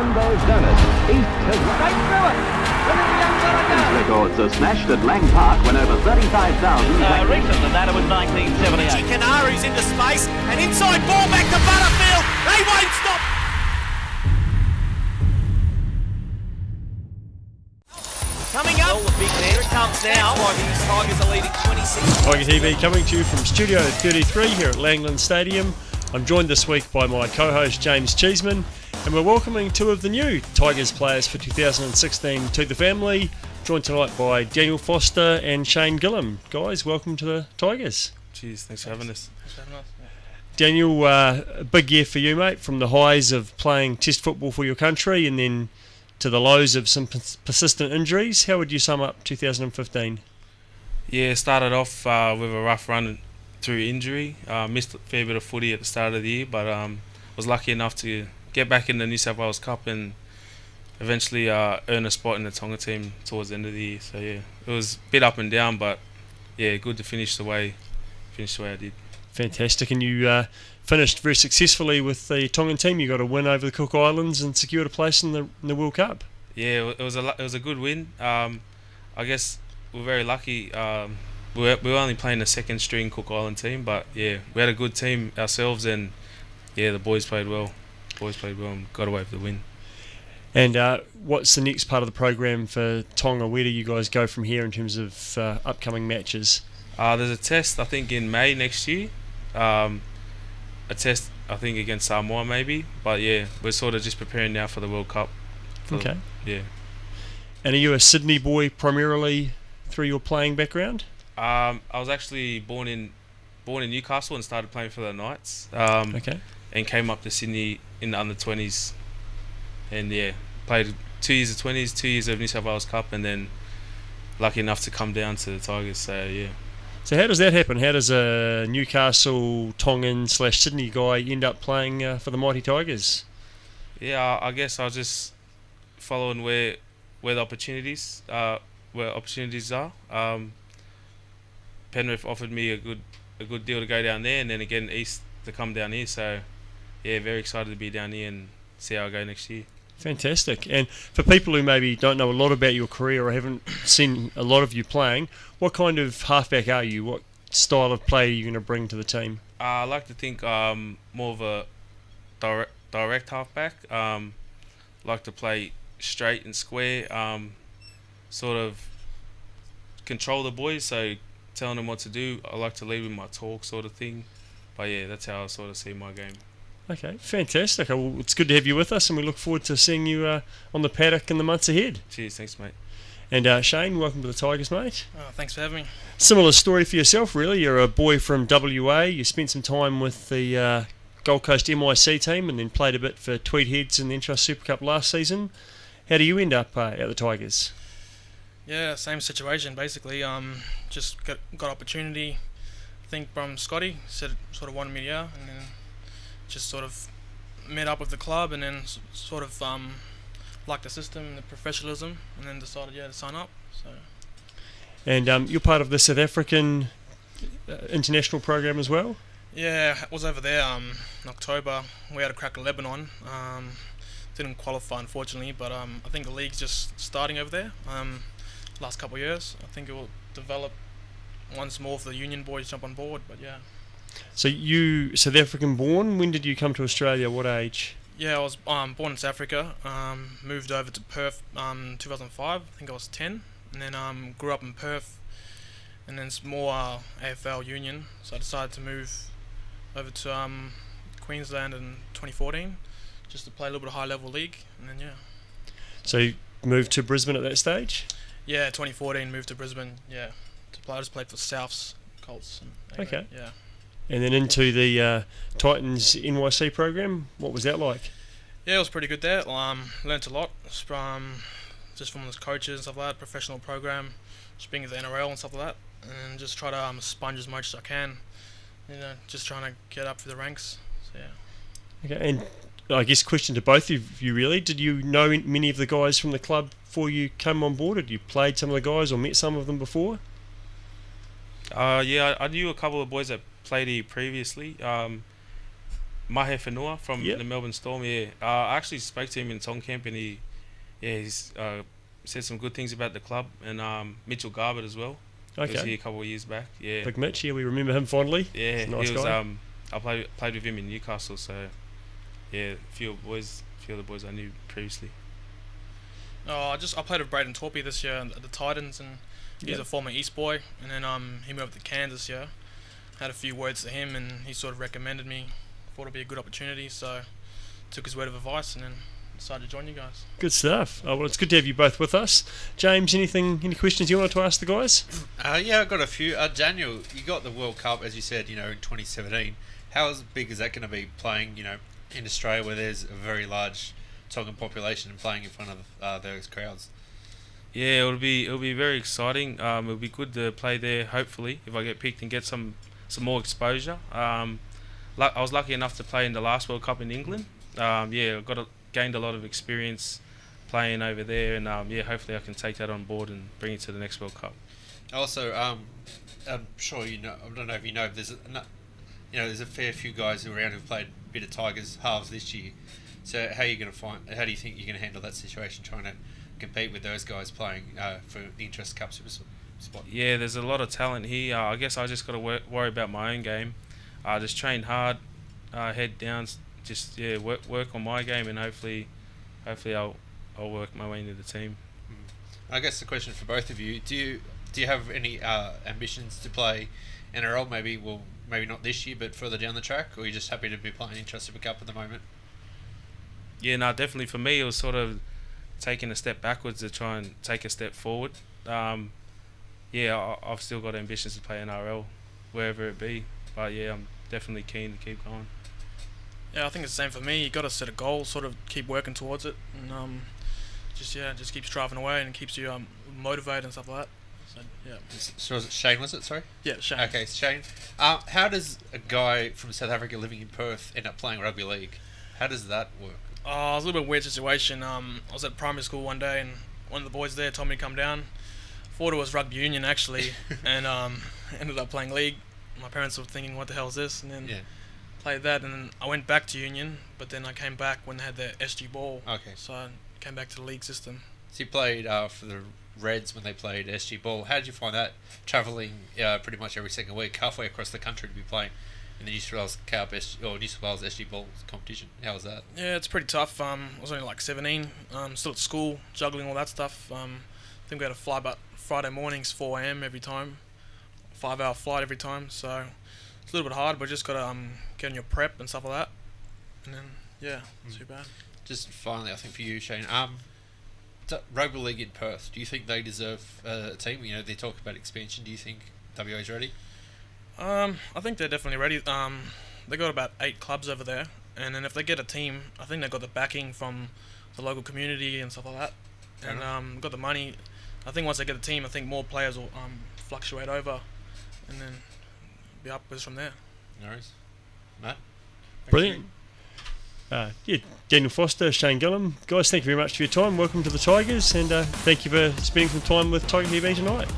Jumbo's done it. East has right through it. Records are smashed at Lang Park when over 35,000... recent than that, it was 1978. Canaru's into space, and inside ball back to Butterfield. They won't stop. Coming up, the big man. Here it comes now. These Tigers are leading 26. Tiger TV coming to you from Studio 33 here at Langland Stadium. I'm joined this week by my co-host James Cheeseman, and we're welcoming two of the new Tigers players for 2016 to the family. Joined tonight by Daniel Foster and Shane Gillham. Guys, welcome to the Tigers. Cheers, thanks for having us. Daniel, a big year for you, mate, from the highs of playing Test football for your country and then to the lows of some persistent injuries. How would you sum up 2015? Yeah, started off with a rough run through injury. Missed a fair bit of footy at the start of the year, but was lucky enough to get back in the New South Wales Cup and eventually earn a spot in the Tonga team towards the end of the year. So yeah, it was a bit up and down, but yeah, good to finish the way I did. Fantastic. And you finished very successfully with the Tongan team. You got a win over the Cook Islands and secured a place in the World Cup. Yeah, it was a good win. I guess we're very lucky. We were only playing a second string Cook Island team, but yeah, we had a good team ourselves, and yeah, the boys played well. And got away with the win. And what's the next part of the program for Tonga? Where do you guys go from here in terms of upcoming matches? There's a test, I think, in May next year. A test, I think, against Samoa maybe. But yeah, we're sort of just preparing now for the World Cup. Okay. Yeah. And are you a Sydney boy primarily through your playing background? I was actually born in Newcastle and started playing for the Knights. Okay. And came up to Sydney in the under-20s. And yeah, played 2 years of 20s, 2 years of New South Wales Cup, and then lucky enough to come down to the Tigers. So yeah. So how does that happen? How does a Newcastle, Tongan / Sydney guy end up playing for the mighty Tigers? Yeah, I guess I was just following where the opportunities are. Penrith offered me a good deal to go down there, and then again East to come down here. So yeah, very excited to be down here and see how I go next year. Fantastic. And for people who maybe don't know a lot about your career or haven't seen a lot of you playing, what kind of halfback are you? What style of play are you going to bring to the team? I like to think more of a direct halfback. Like to play straight and square. Sort of control the boys, so telling them what to do. I like to lead with my talk, sort of thing. But yeah, that's how I sort of see my game. Okay, fantastic. Well, it's good to have you with us, and we look forward to seeing you on the paddock in the months ahead. Cheers, thanks, mate. And Shane, welcome to the Tigers, mate. Thanks for having me. Similar story for yourself, really. You're a boy from WA. You spent some time with the Gold Coast MIC team, and then played a bit for Tweed Heads in the Intrust Super Cup last season. How do you end up at the Tigers? Yeah, same situation basically. Just got opportunity, I think, from Scotty. Said sort of wanted me to go, and then just sort of met up with the club, and then sort of liked the system and the professionalism, and then decided to sign up. So. And you're part of the South African international program as well? Yeah, I was over there in October. We had a crack at Lebanon. Didn't qualify, unfortunately, but I think the league's just starting over there. Last couple of years, I think it will develop once more for the union boys jump on board. But yeah. So you South African born? When did you come to Australia? What age? Yeah, I was born in South Africa. Moved over to Perth 2005. I think I was 10, and then grew up in Perth, and then it's more AFL union. So I decided to move over to Queensland in 2014, just to play a little bit of high level league, and then yeah. So you moved to Brisbane at that stage? Yeah, 2014 moved to Brisbane. Yeah, to play. I just played for Souths, Colts. And okay. Yeah. And then into the Titans NYC program. What was that like? Yeah, it was pretty good there. Learnt a lot from just from the coaches and stuff like that. Professional program, just being at the NRL and stuff like that, and just try to sponge as much as I can. Just trying to get up through the ranks. So yeah. Okay, and I guess question to both of you really, did you know many of the guys from the club before you came on board? Had you played some of the guys or met some of them before? Yeah, I knew a couple of boys that played here previously. Mahe Whenua from Yep. the Melbourne Storm. Yeah, I actually spoke to him in Song Camp, and he's said some good things about the club, and Mitchell Garbutt as well. He was Okay. here a couple of years back. Yeah, Big Mitch, yeah, we remember him fondly. yeah. He's a nice he was. guy. I played with him in Newcastle, so yeah, a few of the boys I knew previously. I played with Braden Torpy this year at the Titans, and he's Yep. a former East boy. And then he moved to Kansas this year. Had a few words to him, and he sort of recommended me. Thought it'd be a good opportunity, so took his word of advice, and then decided to join you guys. Good stuff. Oh, well, it's good to have you both with us. James, any questions you wanted to ask the guys? Yeah, I've got a few. Daniel, you got the World Cup, as you said, in 2017. How big is that going to be playing, in Australia where there's a very large Tongan population and playing in front of those crowds? Yeah, it'll be very exciting. It'll be good to play there. Hopefully, if I get picked and get some more exposure. I was lucky enough to play in the last World Cup in England. I gained a lot of experience playing over there, and hopefully I can take that on board and bring it to the next World Cup. Also, I'm sure I don't know if you know, but there's a fair few guys around who've played a bit of Tigers halves this year. So how do you think you're going to handle that situation, trying to compete with those guys playing for the Interest Cup Super spot? Yeah, there's a lot of talent here. I guess I just got to worry about my own game. Just train hard, head down, just work on my game, and hopefully I'll work my way into the team. I guess the question for both of you: Do you have any ambitions to play NRL? Maybe not this year, but further down the track, or are you just happy to be playing Interest Super Cup at the moment? Yeah, no, definitely for me it was sort of taking a step backwards to try and take a step forward. I've still got ambitions to play NRL, wherever it be. But yeah, I'm definitely keen to keep going. Yeah, I think it's the same for me. You got to set a goal, sort of keep working towards it, and just keep striving away, and keeps you motivated and stuff like that. So yeah. So was it Shane? Was it? Sorry. Yeah, Shane. Okay, Shane. How does a guy from South Africa living in Perth end up playing rugby league? How does that work? It was a little bit of a weird situation. I was at primary school one day, and one of the boys there told me to come down. Thought it was rugby union actually, and ended up playing league. My parents were thinking, "What the hell is this?" And then played that, and then I went back to union. But then I came back when they had the SG ball. Okay. So I came back to the league system. So you played for the Reds when they played SG ball. How did you find that, travelling pretty much every second week, halfway across the country to be playing in the New South Wales Cup or New South Wales SG ball competition? How was that? Yeah, it's pretty tough. I was only like 17. Still at school, juggling all that stuff. I think we had to fly about Friday mornings, 4 a.m. every time, 5-hour flight every time. So it's a little bit hard, but just gotta get on your prep and stuff like that. And then too bad. Just finally, I think for you, Shane, rugby league in Perth. Do you think they deserve a team? They talk about expansion. Do you think WA's ready? I think they're definitely ready. They got about 8 clubs over there, and then if they get a team, I think they got the backing from the local community and stuff like that, and got the money. I think once they get a team, I think more players will fluctuate over, and then be upwards from there. No worries. Matt? Brilliant. Daniel Foster, Shane Gillham. Guys, thank you very much for your time. Welcome to the Tigers, and thank you for spending some time with Tiger TV tonight.